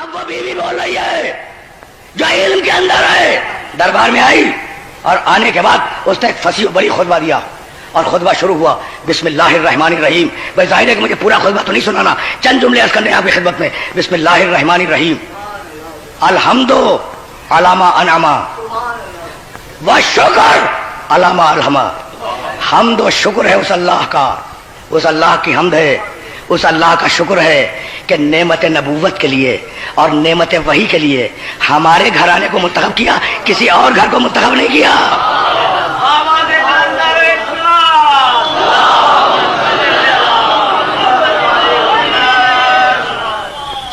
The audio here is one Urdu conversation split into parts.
اب وہ بیوی بول رہی ہے جو علم کے اندر ہے، دربار میں آئی اور آنے کے بعد اس نے ایک فصیح بڑی خطبہ دیا اور خطبہ شروع ہوا بسم اللہ الرحمن الرحیم. بھائی ظاہر ہے کہ مجھے پورا خطبہ تو نہیں سنانا، چند جملے عرض کرنے ہیں آپ کی خدمت میں. بسم اللہ الرحمن الرحیم. الحمد علامہ انعما والشکر علامہ الہما. حمد و شکر ہے اس اللہ کا، اس اللہ کی حمد ہے، اس اللہ کا شکر ہے کہ نعمت نبوت کے لیے اور نعمت وحی کے لیے ہمارے گھرانے کو منتخب کیا، کسی اور گھر کو منتخب نہیں کیا.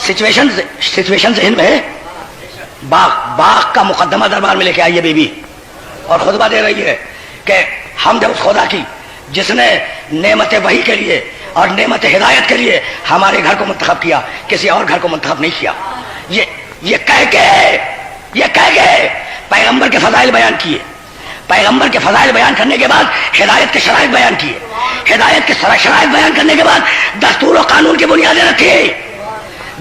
سچویشن ذہن میں ہے. باغ کا مقدمہ دربار میں لے کے آئی ہے بیوی اور خطبہ دے رہی ہے کہ حمد اس خدا کی جس نے نعمت وحی کے لیے اور نعمت ہدایت کے لیے ہمارے گھر کو منتخب کیا، کسی اور گھر کو منتخب نہیں کیا. یہ کہہ کے پیغمبر کے فضائل بیان کیے. پیغمبر کے فضائل بیان کرنے کے بعد ہدایت کے شرائط بیان کیے. ہدایت کے شرائط بیان کرنے کے بعد دستور و قانون کی بنیادیں رکھی.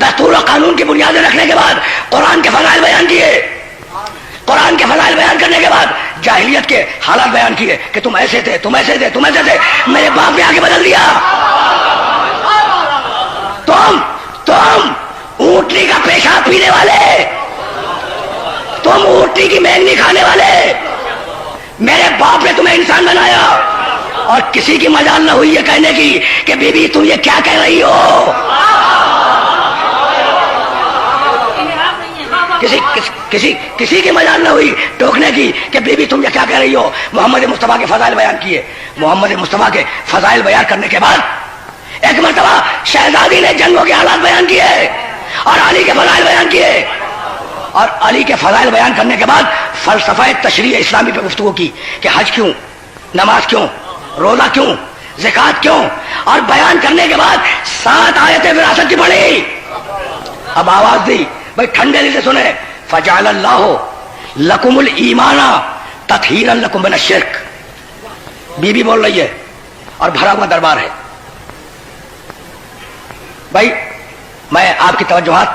دستور و قانون کی بنیادیں رکھنے کے بعد قرآن کے فضائل بیان کیے. قرآن کے فضائل بیان کرنے کے بعد جاہلیت کے حالات بیان کیے کہ تم ایسے تھے، تم ایسے تھے، تم ایسے تھے. میرے باپ نے آگے بدل دیا. تم اونٹنی کا پیشاب پینے والے، تم اونٹنی کی مینگنی کھانے والے، میرے باپ نے تمہیں انسان بنایا. اور کسی کی مجال نہ ہوئی یہ کہنے کی کہ بی بی تم یہ کیا کہہ رہی ہو. کسی کی مجال نہ ہوئی ٹوکنے کی کہ بی بی تم یہ کیا کہہ رہی ہو. محمد مصطفیٰ کے فضائل بیان کیے. محمد مصطفیٰ کے فضائل بیان کرنے کے بعد ایک مرتبہ شہزادی نے جنگوں کے حالات بیان کیے اور علی کے فضائل بیان کیے. اور علی کے فضائل بیان کرنے کے بعد فلسفہ تشریع اسلامی پہ گفتگو کی کہ حج کیوں، نماز کیوں، روزہ کیوں، زکوٰۃ کیوں. اور بیان کرنے کے بعد 7 آیتیں وراثت کی پڑھی. اب آواز دی بھائی ٹھنڈے دل سے سنے. فجعل اللہ لکم الایمان تطہیرا لکم من الشرک. بی بول رہی ہے اور بھرا ہوا دربار ہے. بھائی میں آپ کی توجہات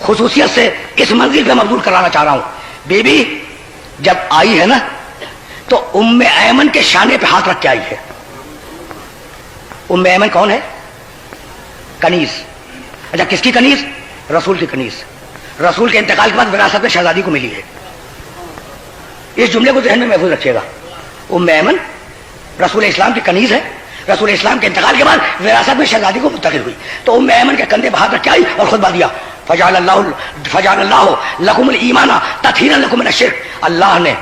خصوصیت سے اس منزل پہ مقبول کرانا چاہ رہا ہوں. بی بی جب آئی ہے نا تو ام ایمن کے شانے پہ ہاتھ رکھ کے آئی ہے. ام ایمن کون ہے؟ کنیز. اچھا کس کی کنیز؟ رسول کی کنیز. رسول کے انتقال کے بعد وراثت میں شہزادی کو ملی ہے. اس جملے کو ذہن میں محفوظ رکھیے گا. ام ایمن رسول اسلام کی کنیز ہے. رسول اسلام کے انتقال کے بعد وراثت میں شہزادی کو منتقل ہوئی. تو ام ایمن کے کندھے پہ ہاتھ رکھ کے آئی اور خطبہ دیا فجعل اللہ لکم الایمان تطہیرا لکم من الشرک. اللہ نے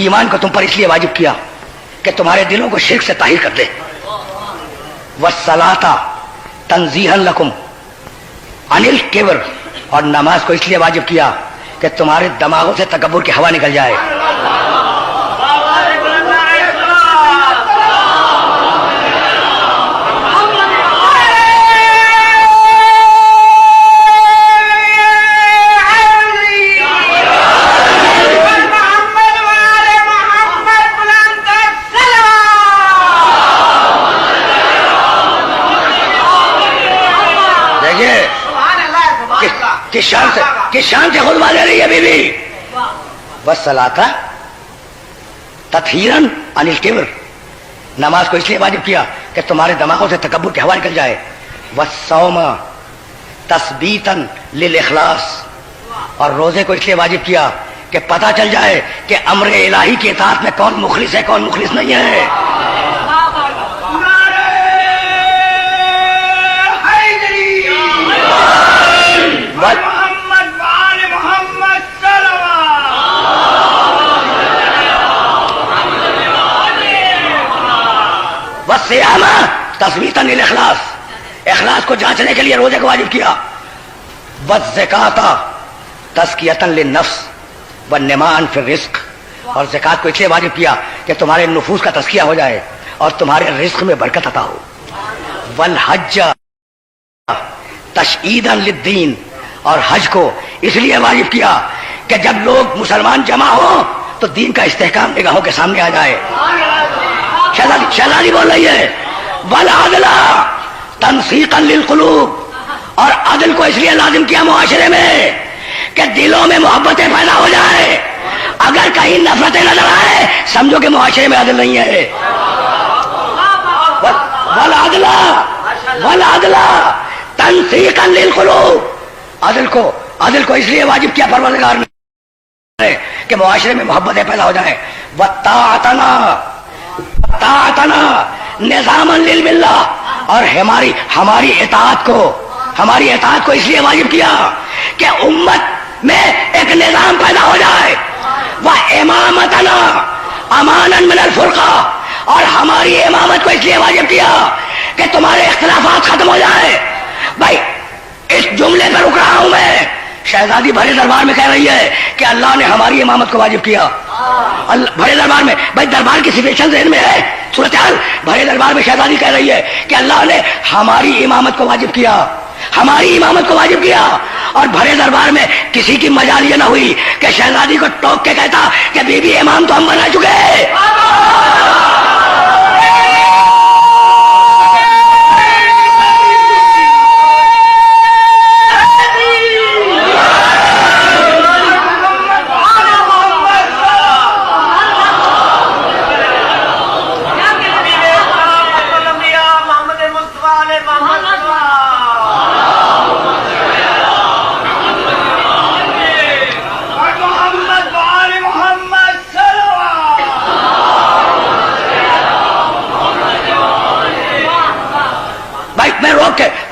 ایمان کو تم پر اس لیے واجب کیا کہ تمہارے دلوں کو شرک سے طاہر کر دے. والصلاۃ تنزیہا لکم عن الکبر. اور نماز کو اس لیے واجب کیا کہ تمہارے دماغوں سے تکبر کی ہوا نکل جائے. کس شان سے خطبہ دے رہی ہے بی بی. والصلاۃ تطہیرا عن الکبر. نماز کو اس لیے واجب کیا کہ تمہارے دماغوں سے تکبر کی ہوا نکل جائے. والصوم تثبیتا للاخلاص. اور روزے کو اس لیے واجب کیا کہ پتہ چل جائے کہ امر الہی کی اطاعت میں کون مخلص ہے کون مخلص نہیں ہے. والصيام تثبيتا للاخلاص. اخلاص کو جانچنے کے لیے روزے کو واجب کیا. والزکاۃ تزکیۃ للنفس والنماء فی الرزق. اور زکات کو اس لیے واجب کیا کہ تمہارے نفوس کا تزکیہ ہو جائے اور تمہارے رزق میں برکت عطا ہو. والحج تشعیدا للدین. اور حج کو اس لیے واجب کیا کہ جب لوگ مسلمان جمع ہوں تو دین کا استحکام نگاہوں کے سامنے آ جائے. شہزادی بول رہی ہے والعدل تنسیقا للقلوب. اور عدل کو اس لیے لازم کیا معاشرے میں کہ دلوں میں محبتیں پیدا ہو جائیں. اگر کہیں نفرتیں نظر آئے سمجھو کہ معاشرے میں عدل نہیں ہے. والعدل تنسیقا للقلوب. عدل کو اس لیے واجب کیا پروردگار نے کہ معاشرے میں محبتیں پیدا ہو جائیں. وطاعتنا نظاما للملہ. اور ہماری اطاعت کو اس لیے واجب کیا کہ امت میں ایک نظام پیدا ہو جائے. وامامتنا امانا من الفرقہ. اور ہماری امامت کو اس لیے واجب کیا کہ تمہارے اختلافات ختم ہو جائیں. بھائی اس جملے پر رک رہا ہوں میں. شہزادی بھرے دربار میں کہہ رہی ہے کہ اللہ نے ہماری امامت کو واجب کیا. بھرے دربار میں، بھائی دربار کی سچویشن ذہن میں ہے، صورتحال. بھرے دربار میں شہزادی کہہ رہی ہے کہ اللہ نے ہماری امامت کو واجب کیا، ہماری امامت کو واجب کیا. اور بھرے دربار میں کسی کی مجال یہ نہ ہوئی کہ شہزادی کو ٹوک کے کہتا کہ بی بی امام تو ہم بنا چکے ہیں.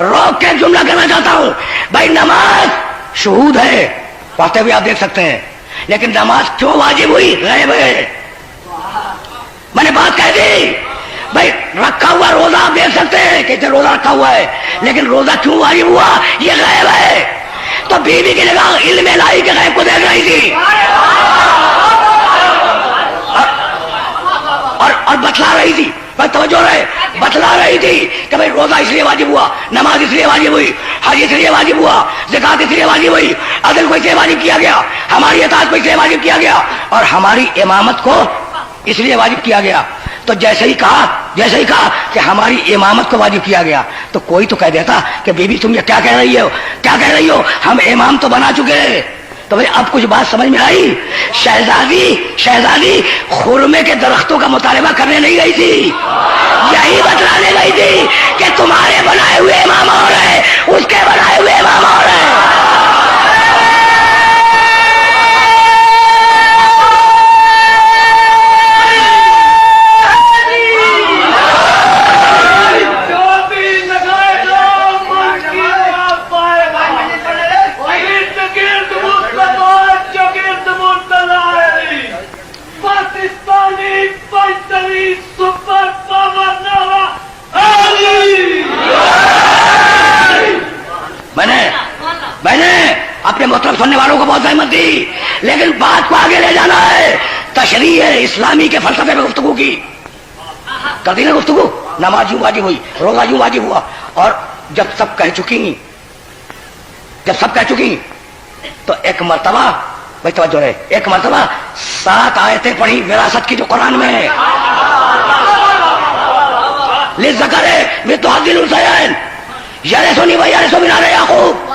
روک کے جملہ کرنا چاہتا ہوں. بھائی نماز شہود ہے، پڑھتے ہوئے آپ دیکھ سکتے ہیں، لیکن نماز کیوں واجب ہوئی؟ غیب ہے. میں نے بات کہہ دی. بھائی رکھا ہوا روزہ آپ دیکھ سکتے ہیں کہ روزہ رکھا ہوا ہے، لیکن روزہ کیوں واجب ہوا؟ یہ غیب ہے. تو بیوی کی نگاہ علم الہی کے غیب کو دیکھ رہی تھی اور بتلا رہی تھی. توجہ رہے، بتلا رہی تھی کہ بھائی روزہ اس لیے واجب ہوا، نماز اس لیے واجب ہوئی، حج اس لیے واجب ہوا، زکات اس لیے واجب ہوئی، عدل کو اس لیے واجب کیا گیا، ہماری اطاعت کو اس لیے واجب کیا گیا، اور ہماری امامت کو اس لیے واجب کیا گیا. تو جیسے ہی کہا کہ ہماری امامت کو واجب کیا گیا تو کوئی تو کہہ دیتا کہ بی بی تم یہ کیا کہہ رہی ہو، ہم امام تو بنا چکے ہیں. تو بھائی اب کچھ بات سمجھ میں آئی. شہزادی خرمے کے درختوں کا مطالبہ کرنے نہیں گئی تھی، یہی بتلانے گئی تھی کہ تمہارے بنائے ہوئے امام اور ہے، اس کے بنائے ہوئے امام اور ہے. میں نے اپنے محترم سننے والوں کو بہت زحمت دی، لیکن بات کو آگے لے جانا ہے. تشریح اسلامی کے فلسفے میں گفتگو کی کر دی نا گفتگو. نماز یوں واجب ہوئی، روزہ یوں واجب ہوا. اور جب سب کہہ چکی تو ایک مرتبہ، بھائی توجہ رہے، ایک مرتبہ 7 آیتیں پڑھی وراثت کی جو قرآن میں ہے. للذکر مثل حظ الانثیین یرثنی ویرث من آل یعقوب.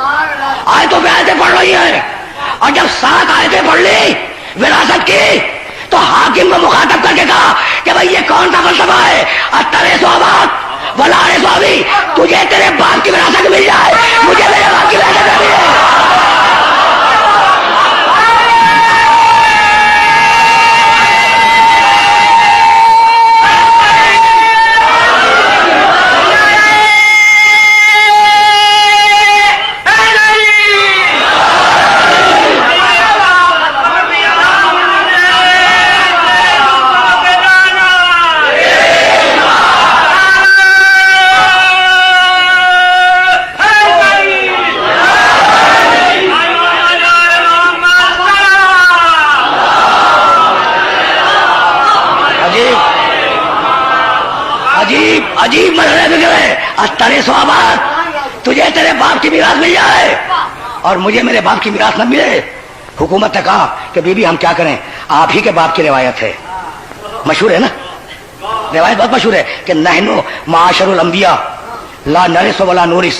آیتوں پہ آیتیں پڑھ رہی ہیں، اور جب 7 آیتیں پڑھ لی وراثت کی تو حاکم کو مخاطب کر کے کہا کہ بھائی یہ کون سا فلسفہ ہے؟ اترث اباک ولا ارث ابی. تجھے تیرے باپ کی وراثت مل جائے، مجھے میرے باپ کی وراثت مل جائے. عجیب مسئلے میں گئے. اترے ثوابات، تجھے تیرے باپ کی میراث مل جائے اور مجھے میرے باپ کی میراث نہ ملے. حکومت نے کہا کہ بی بی ہم کیا کریں، آپ ہی کے باپ کی روایت ہے، مشہور ہے نا، روایت بہت مشہور ہے کہ نحنو معاشر الانبیاء لا نرث ولا نورث.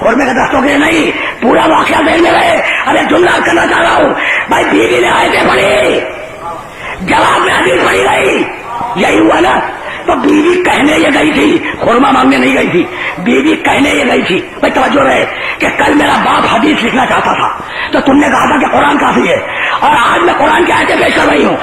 خورمے کا دستوں کے نہیں، پورا واقعہ ذہن میں رہے. اب ایک جملہ کرنا چاہ رہا ہوں بھائی، بیوی نے آیتیں پڑھی، جواب میں حدیث پڑھی گئی، یہی ہوا نا. تو بیوی کہنے یہ گئی تھی، خورما مانگنے نہیں گئی تھی. بیوی کہنے یہ گئی تھی بھائی توجہ رہے کہ کل میرا باپ حدیث لکھنا چاہتا تھا تو تم نے کہا تھا کہ قرآن کافی ہے، اور آج میں قرآن کی آیتیں پیش کر رہی ہوں.